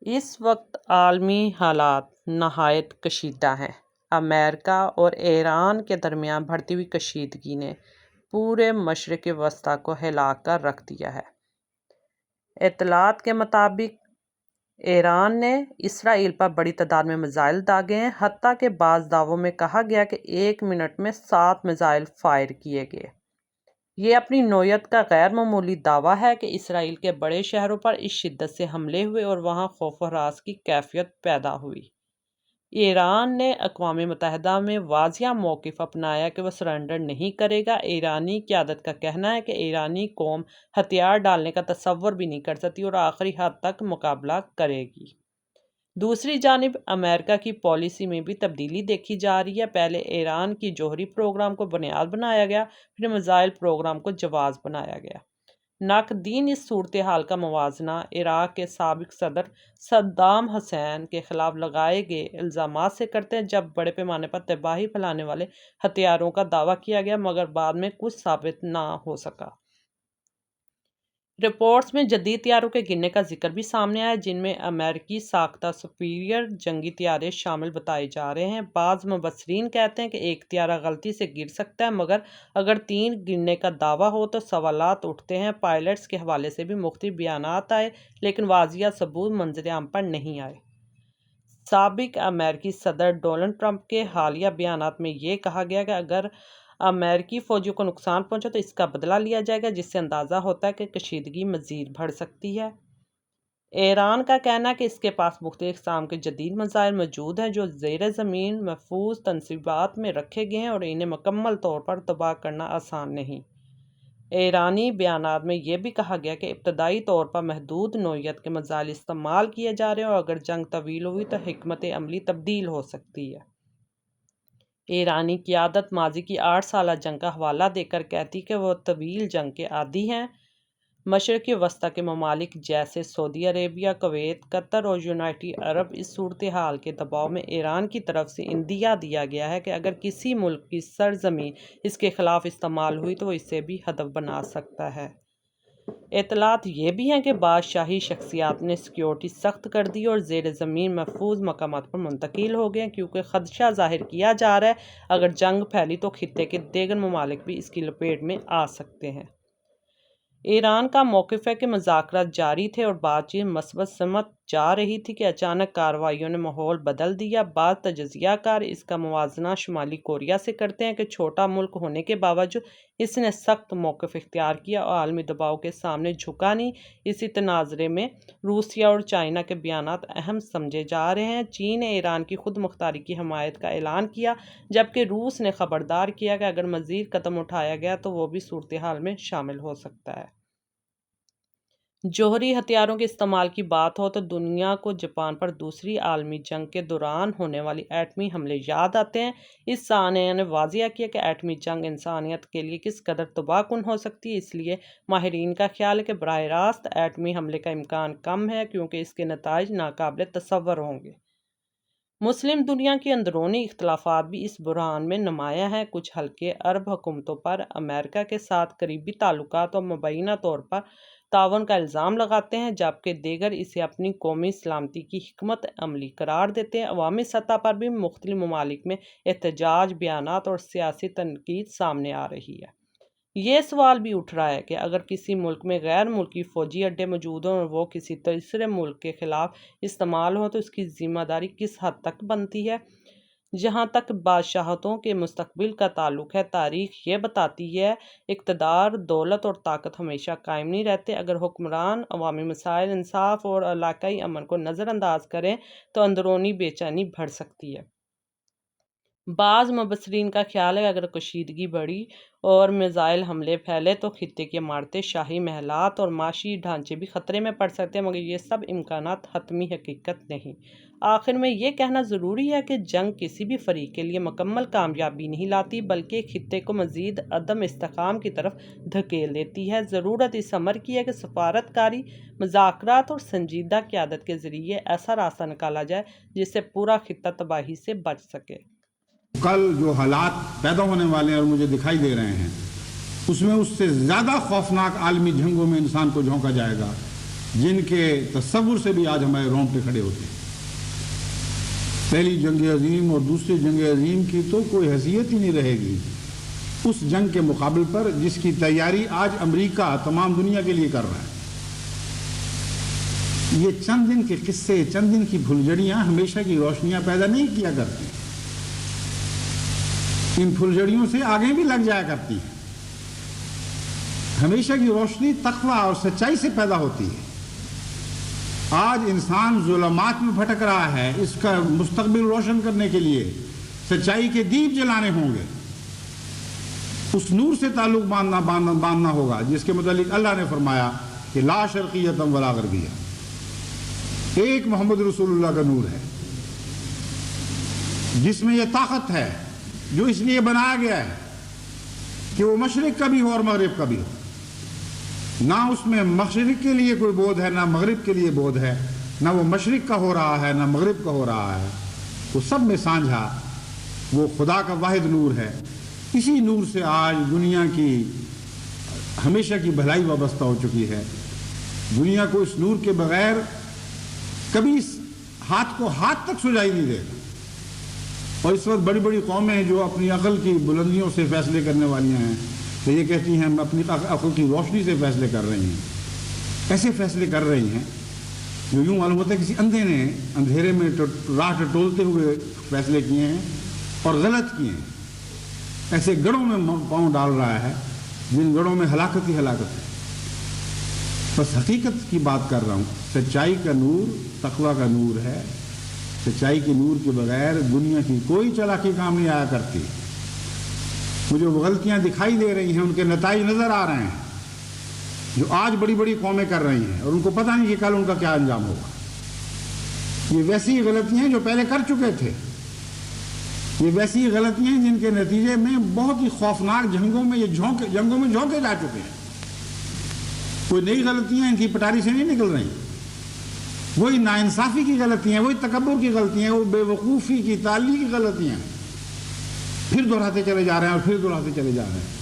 اس وقت عالمی حالات نہایت کشیدہ ہیں۔ امریکہ اور ایران کے درمیان بڑھتی ہوئی کشیدگی نے پورے مشرق وسطیٰ کو ہلا کر رکھ دیا ہے۔ اطلاعات کے مطابق ایران نے اسرائیل پر بڑی تعداد میں میزائل داغے ہیں، حتیٰ کہ بعض دعووں میں کہا گیا کہ 1 منٹ میں 7 میزائل فائر کیے گئے۔ یہ اپنی نوعیت کا غیر معمولی دعویٰ ہے کہ اسرائیل کے بڑے شہروں پر اس شدت سے حملے ہوئے اور وہاں خوف و ہراس کی کیفیت پیدا ہوئی۔ ایران نے اقوام متحدہ میں واضح موقف اپنایا کہ وہ سرنڈر نہیں کرے گا۔ ایرانی قیادت کا کہنا ہے کہ ایرانی قوم ہتھیار ڈالنے کا تصور بھی نہیں کر سکتی اور آخری حد تک مقابلہ کرے گی۔ دوسری جانب امریکہ کی پالیسی میں بھی تبدیلی دیکھی جا رہی ہے۔ پہلے ایران کی جوہری پروگرام کو بنیاد بنایا گیا، پھر میزائل پروگرام کو جواز بنایا گیا۔ ناقدین اس صورتحال کا موازنہ عراق کے سابق صدر صدام حسین کے خلاف لگائے گئے الزامات سے کرتے ہیں، جب بڑے پیمانے پر تباہی پھیلانے والے ہتھیاروں کا دعویٰ کیا گیا مگر بعد میں کچھ ثابت نہ ہو سکا۔ رپورٹس میں جدید طیاروں کے گرنے کا ذکر بھی سامنے آیا، جن میں امریکی ساختہ سپیریئر جنگی طیارے شامل بتائے جا رہے ہیں۔ بعض مبصرین کہتے ہیں کہ ایک طیارہ غلطی سے گر سکتا ہے، مگر اگر 3 گرنے کا دعویٰ ہو تو سوالات اٹھتے ہیں۔ پائلٹس کے حوالے سے بھی مختلف بیانات آئے، لیکن واضح ثبوت منظر عام پر نہیں آئے۔ سابق امریکی صدر ڈونلڈ ٹرمپ کے حالیہ بیانات میں یہ کہا گیا کہ اگر امریکی فوجیوں کو نقصان پہنچا تو اس کا بدلہ لیا جائے گا، جس سے اندازہ ہوتا ہے کہ کشیدگی مزید بڑھ سکتی ہے۔ ایران کا کہنا ہے کہ اس کے پاس مختلف اقسام کے جدید میزائل موجود ہیں جو زیر زمین محفوظ تنصیبات میں رکھے گئے ہیں اور انہیں مکمل طور پر تباہ کرنا آسان نہیں۔ ایرانی بیانات میں یہ بھی کہا گیا کہ ابتدائی طور پر محدود نوعیت کے میزائل استعمال کیے جا رہے ہیں اور اگر جنگ طویل ہوئی تو حکمت عملی تبدیل ہو سکتی ہے۔ ایرانی قیادت ماضی کی 8 سالہ جنگ کا حوالہ دے کر کہتی کہ وہ طویل جنگ کے عادی ہیں۔ مشرق وسطیٰ کے ممالک جیسے سعودی عربیہ، کویت، قطر اور یونائیٹڈ عرب اس صورتحال کے دباؤ میں ایران کی طرف سے عندیہ دیا گیا ہے کہ اگر کسی ملک کی سرزمین اس کے خلاف استعمال ہوئی تو وہ اسے بھی ہدف بنا سکتا ہے۔ اطلاعات یہ بھی ہیں کہ بعض شاہی شخصیات نے سیکیورٹی سخت کر دی اور زیر زمین محفوظ مقامات پر منتقل ہو گئے ہیں، کیونکہ خدشہ ظاہر کیا جا رہا ہے اگر جنگ پھیلی تو خطے کے دیگر ممالک بھی اس کی لپیٹ میں آ سکتے ہیں۔ ایران کا موقف ہے کہ مذاکرات جاری تھے اور بات چیت مثبت سمت جا رہی تھی کہ اچانک کارروائیوں نے ماحول بدل دیا۔ بعض تجزیہ کار اس کا موازنہ شمالی کوریا سے کرتے ہیں کہ چھوٹا ملک ہونے کے باوجود اس نے سخت موقف اختیار کیا اور عالمی دباؤ کے سامنے جھکا نہیں۔ اسی تناظر میں روسیہ اور چائنا کے بیانات اہم سمجھے جا رہے ہیں۔ چین نے ایران کی خود مختاری کی حمایت کا اعلان کیا، جبکہ روس نے خبردار کیا کہ اگر مزید قدم اٹھایا گیا تو وہ بھی صورتحال میں شامل ہو سکتا ہے۔ جوہری ہتھیاروں کے استعمال کی بات ہو تو دنیا کو جاپان پر دوسری عالمی جنگ کے دوران ہونے والے ایٹمی حملے یاد آتے ہیں۔ اس سانحہ نے واضح کیا کہ ایٹمی جنگ انسانیت کے لیے کس قدر تباہ کن ہو سکتی ہے۔ اس لیے ماہرین کا خیال ہے کہ براہ راست ایٹمی حملے کا امکان کم ہے، کیونکہ اس کے نتائج ناقابل تصور ہوں گے۔ مسلم دنیا کے اندرونی اختلافات بھی اس بحران میں نمایاں ہیں۔ کچھ حلقے عرب حکومتوں پر امریکہ کے ساتھ قریبی تعلقات اور مبینہ طور پر تعاون کا الزام لگاتے ہیں، جبکہ دیگر اسے اپنی قومی سلامتی کی حکمت عملی قرار دیتے ہیں۔ عوامی سطح پر بھی مختلف ممالک میں احتجاج، بیانات اور سیاسی تنقید سامنے آ رہی ہے۔ یہ سوال بھی اٹھ رہا ہے کہ اگر کسی ملک میں غیر ملکی فوجی اڈے موجود ہوں اور وہ کسی تیسرے ملک کے خلاف استعمال ہوں تو اس کی ذمہ داری کس حد تک بنتی ہے۔ جہاں تک بادشاہتوں کے مستقبل کا تعلق ہے، تاریخ یہ بتاتی ہے اقتدار، دولت اور طاقت ہمیشہ قائم نہیں رہتے۔ اگر حکمران عوامی مسائل، انصاف اور علاقائی امن کو نظر انداز کریں تو اندرونی بے چینی بڑھ سکتی ہے۔ بعض مبصرین کا خیال ہے کہ اگر کشیدگی بڑھی اور میزائل حملے پھیلے تو خطے کے عمارتیں، شاہی محلات اور معاشی ڈھانچے بھی خطرے میں پڑ سکتے ہیں، مگر یہ سب امکانات حتمی حقیقت نہیں۔ آخر میں یہ کہنا ضروری ہے کہ جنگ کسی بھی فریق کے لیے مکمل کامیابی نہیں لاتی، بلکہ خطے کو مزید عدم استحکام کی طرف دھکیل دیتی ہے۔ ضرورت اس امر کی ہے کہ سفارت کاری، مذاکرات اور سنجیدہ قیادت کے ذریعے ایسا راستہ نکالا جائے جس سے پورا خطہ تباہی سے بچ سکے۔ کل جو حالات پیدا ہونے والے ہیں اور مجھے دکھائی دے رہے ہیں، اس میں اس سے زیادہ خوفناک عالمی جنگوں میں انسان کو جھونکا جائے گا جن کے تصور سے بھی آج ہمارے رونگٹے کھڑے ہوتے ہیں. پہلی جنگ عظیم اور دوسری جنگ عظیم کی تو کوئی حیثیت ہی نہیں رہے گی اس جنگ کے مقابل پر جس کی تیاری آج امریکہ تمام دنیا کے لیے کر رہا ہے. یہ چند دن کے قصے، چند دن کی پھلجھڑیاں ہمیشہ کی روشنیاں پیدا نہیں کیا کرتی. ان پھلجھڑیوں سے آگے بھی لگ جایا کرتی ہیں. ہمیشہ کی روشنی تقویٰ اور سچائی سے پیدا ہوتی ہے. آج انسان ظلمات میں بھٹک رہا ہے. اس کا مستقبل روشن کرنے کے لیے سچائی کے دیپ جلانے ہوں گے. اس نور سے تعلق باندھنا ہوگا جس کے متعلق اللہ نے فرمایا کہ لا شرقیتم ولا غربیہ. ایک محمد رسول اللہ کا نور ہے جس میں یہ طاقت ہے، جو اس لیے بنایا گیا ہے کہ وہ مشرق کا بھی ہو اور مغرب کا بھی ہو. نہ اس میں مشرق کے لیے کوئی بود ہے، نہ مغرب کے لیے بود ہے. نہ وہ مشرق کا ہو رہا ہے، نہ مغرب کا ہو رہا ہے. وہ سب میں سانجھا وہ خدا کا واحد نور ہے. اسی نور سے آج دنیا کی ہمیشہ کی بھلائی وابستہ ہو چکی ہے. دنیا کو اس نور کے بغیر کبھی اس ہاتھ کو ہاتھ تک سجائی نہیں دے گا. اور اس وقت بڑی بڑی قومیں جو اپنی عقل کی بلندیوں سے فیصلے کرنے والیاں ہیں تو یہ کہتی ہیں ہم اپنی عقل کی روشنی سے فیصلے کر رہی ہیں. ایسے فیصلے کر رہی ہیں جو یوں معلوم ہوتا ہے کسی اندھے نے اندھیرے میں راہ ٹٹولتے ہوئے فیصلے کیے ہیں اور غلط کیے ہیں. ایسے گڑھوں میں پاؤں ڈال رہا ہے جن گڑھوں میں ہلاکت ہی ہلاکت ہے. بس حقیقت کی بات کر رہا ہوں. سچائی کا نور تقویٰ کا نور ہے. سچائی کے نور کے بغیر دنیا کی کوئی چالاکی کام نہیں آیا کرتی. مجھے وہ غلطیاں دکھائی دے رہی ہیں، ان کے نتائج نظر آ رہے ہیں جو آج بڑی بڑی قومیں کر رہی ہیں اور ان کو پتہ نہیں کہ کل ان کا کیا انجام ہوگا. یہ ویسی غلطیاں ہیں جو پہلے کر چکے تھے. یہ ویسی غلطیاں ہیں جن کے نتیجے میں بہت ہی خوفناک جنگوں میں جھونکے جا چکے ہیں. کوئی نئی غلطیاں ان کی پٹاری سے نہیں نکل رہی. وہی ناانصافی کی غلطیاں، وہی تکبر کی غلطیاں، وہ بے وقوفی کی تعلی کی غلطیاں پھر دہراتے چلے جا رہے ہیں اور پھر دہراتے چلے جا رہے ہیں.